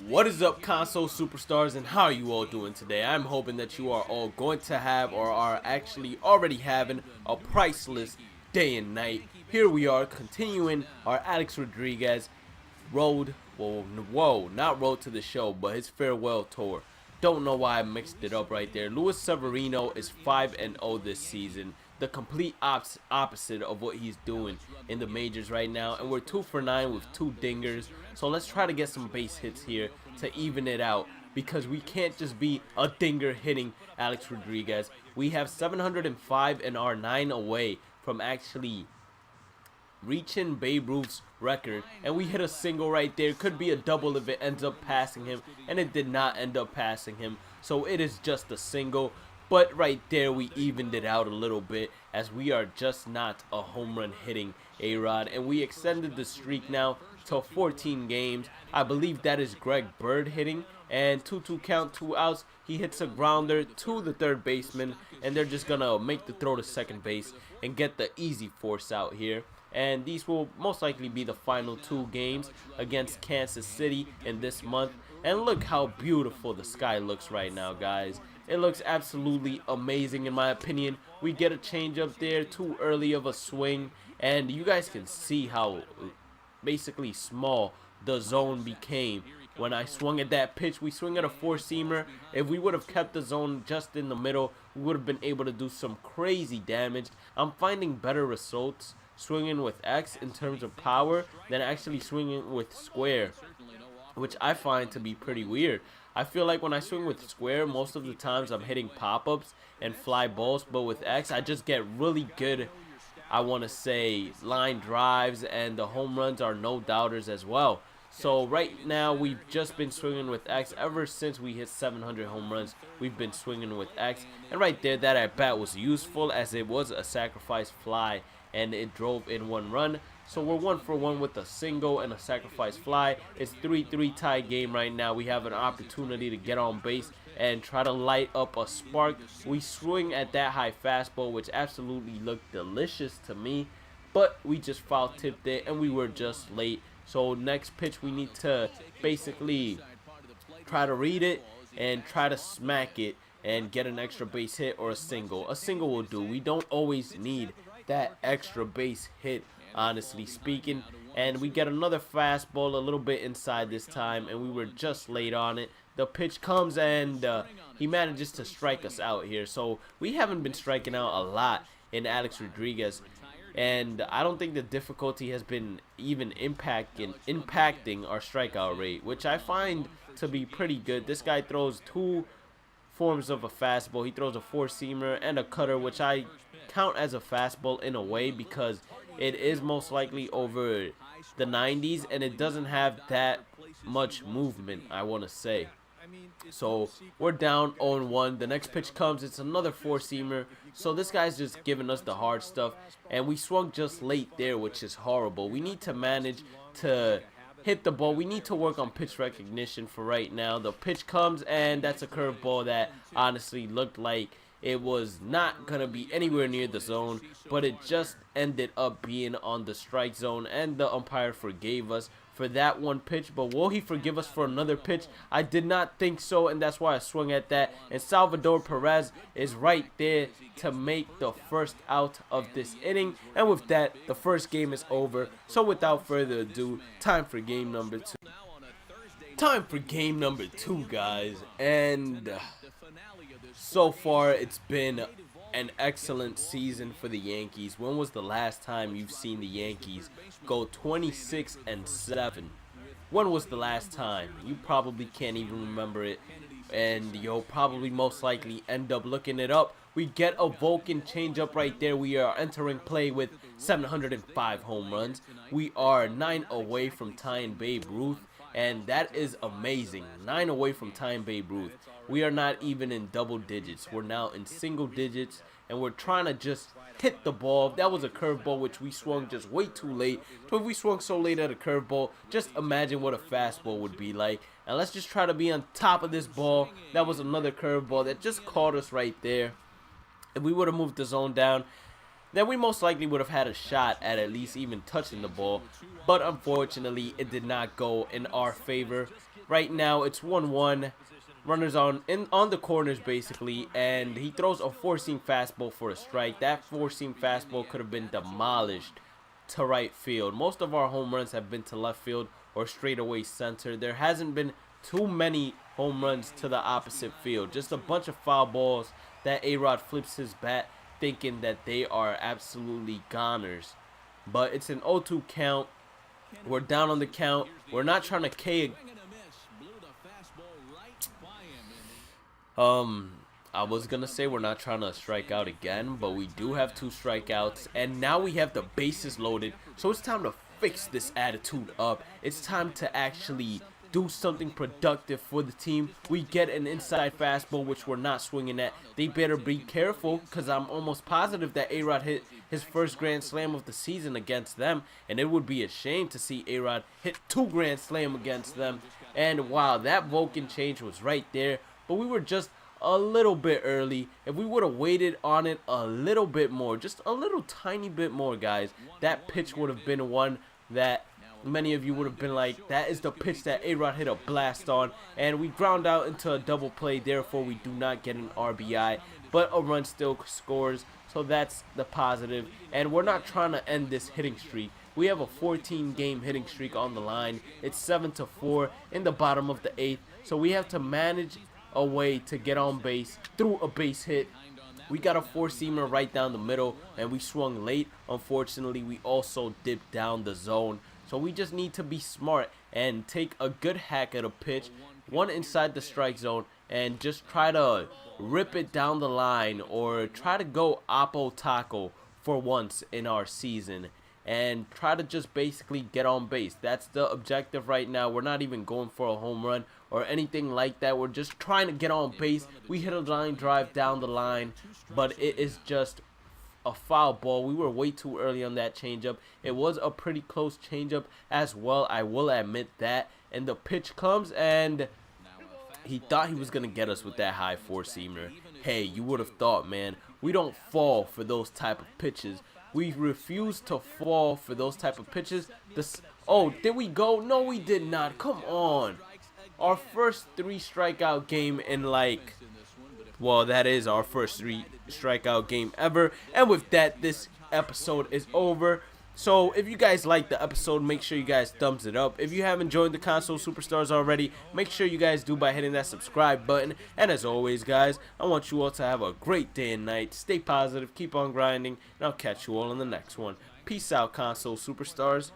What is up, console superstars, and how are you all doing today? I'm hoping that you are all going to have, or are actually already having, a priceless day and night. Here we are continuing our Alex Rodriguez road, whoa, not road to the show, but his farewell tour. Don't know why I mixed it up right there. Luis Severino is 5-0 this season, the complete opposite of what he's doing in the majors right now, and we're 2 for 9 with 2 dingers. So let's try to get some base hits here to even it out, because we can't just be a dinger hitting Alex Rodriguez. We have 705 and are 9 away from actually reaching Babe Ruth's record, and we hit a single right there. Could be a double if it ends up passing him, and it did not end up passing him, so it is just a single. But right there we evened it out a little bit, as we are just not a home run hitting A-Rod, and we extended the streak now to 14 games. I believe that is Greg Bird hitting, and 2-2 count, 2 outs. He hits a grounder to the third baseman, and they're just gonna make the throw to second base and get the easy force out here. And these will most likely be the final 2 games against Kansas City in this month. And look how beautiful the sky looks right now, guys. It looks absolutely amazing in my opinion. We get a change up there, too early of a swing, and you guys can see how basically small the zone became when I swung at that pitch. We swing at a 4-seamer. If we would have kept the zone just in the middle, we would have been able to do some crazy damage. I'm finding better results swinging with X in terms of power than actually swinging with square, which I find to be pretty weird. I feel like when I swing with square, most of the times I'm hitting pop-ups and fly balls, but with X, I just get really good, I want to say, line drives, and the home runs are no doubters as well. So right now, we've just been swinging with X. Ever since we hit 700 home runs, we've been swinging with X. And right there, that at-bat was useful, as it was a sacrifice fly, and it drove in 1 run. So we're 1 for 1 with a single and a sacrifice fly. It's 3-3 tie game right now. We have an opportunity to get on base and try to light up a spark. We swing at that high fastball, which absolutely looked delicious to me, but we just foul tipped it and we were just late. So next pitch, we need to basically try to read it and try to smack it and get an extra base hit or a single. A single will do. We don't always need that extra base hit, honestly speaking. And we get another fastball a little bit inside this time, and we were just late on it. The pitch comes, and he manages to strike us out here. So we haven't been striking out a lot in Alex Rodriguez, and I don't think the difficulty has been even impacting our strikeout rate, which I find to be pretty good. This guy throws 2 forms of a fastball. He throws a 4-seamer and a cutter, which I count as a fastball in a way, because it is most likely over the 90s and it doesn't have that much movement, I want to say. So we're down 0-1. The next pitch comes. It's another 4-seamer. So this guy's just giving us the hard stuff, and we swung just late there, which is horrible. We need to manage to hit the ball. We need to work on pitch recognition for right now. The pitch comes, and that's a curveball that honestly looked like it was not going to be anywhere near the zone, but it just ended up being on the strike zone, and the umpire forgave us for that one pitch. But will he forgive us for another pitch? I did not think so, and that's why I swung at that. And Salvador Perez is right there to make the first out of this inning. And with that, the first game is over. So without further ado, time for game number 2. Time for game number 2, guys. And so far, it's been an excellent season for the Yankees. When was the last time you've seen the Yankees go 26-7? When was the last time? You probably can't even remember it, and you'll probably most likely end up looking it up. We get a Vulcan changeup right there. We are entering play with 705 home runs. We are 9 away from tying Babe Ruth, and that is amazing. 9 away from tying Babe Ruth. We are not even in double digits. We're now in single digits, and we're trying to just hit the ball. That was a curveball, which we swung just way too late. So if we swung so late at a curveball, just imagine what a fastball would be like. And let's just try to be on top of this ball. That was another curveball that just caught us right there. If we would have moved the zone down, then we most likely would have had a shot at least even touching the ball. But unfortunately, it did not go in our favor. Right now it's 1-1. Runners on the corners basically, and he throws a four-seam fastball for a strike. That four-seam fastball could have been demolished to right field. Most of our home runs have been to left field or straightaway center. There hasn't been too many home runs to the opposite field. Just a bunch of foul balls that A-Rod flips his bat thinking that they are absolutely goners. But it's an 0-2 count. We're down on the count. We're not trying to K. I was gonna say we're not trying to strike out again, but we do have 2 strikeouts, and now we have the bases loaded. So it's time to fix this attitude up. It's time to actually do something productive for the team. We get an inside fastball, which we're not swinging at. They better be careful, because I'm almost positive that A-Rod hit his first grand slam of the season against them, and it would be a shame to see A-Rod hit 2 grand slam against them. And wow, that Vulcan change was right there, but we were just a little bit early. If we would have waited on it a little bit more, just a little tiny bit more, guys, that pitch would have been one that many of you would have been like, that is the pitch that A-Rod hit a blast on, and we ground out into a double play. Therefore, we do not get an RBI, but a run still scores, so that's the positive. And we're not trying to end this hitting streak. We have a 14-game hitting streak on the line. It's 7-4 in the bottom of the 8th, so we have to manage a way to get on base through a base hit. We got a four-seamer right down the middle, and we swung late. Unfortunately, we also dipped down the zone. So we just need to be smart and take a good hack at a pitch, one inside the strike zone, and just try to rip it down the line, or try to go Oppo Taco for once in our season and try to just basically get on base. That's the objective right now. We're not even going for a home run or anything like that. We're just trying to get on base. We hit a line drive down the line, but it is just a foul ball. We were way too early on that changeup. It was a pretty close changeup as well, I will admit that. And the pitch comes, and he thought he was going to get us with that high four-seamer. Hey, you would have thought, man. We don't fall for those type of pitches. We refuse to fall for those type of pitches. Oh, did we go? No, we did not. Come on. Our first 3 strikeout game in well, that is our first 3 strikeout game ever. And with that, this episode is over. So if you guys liked the episode, make sure you guys thumbs it up. If you haven't joined the Console Superstars already, make sure you guys do by hitting that subscribe button. And as always, guys, I want you all to have a great day and night. Stay positive, keep on grinding, and I'll catch you all in the next one. Peace out, Console Superstars.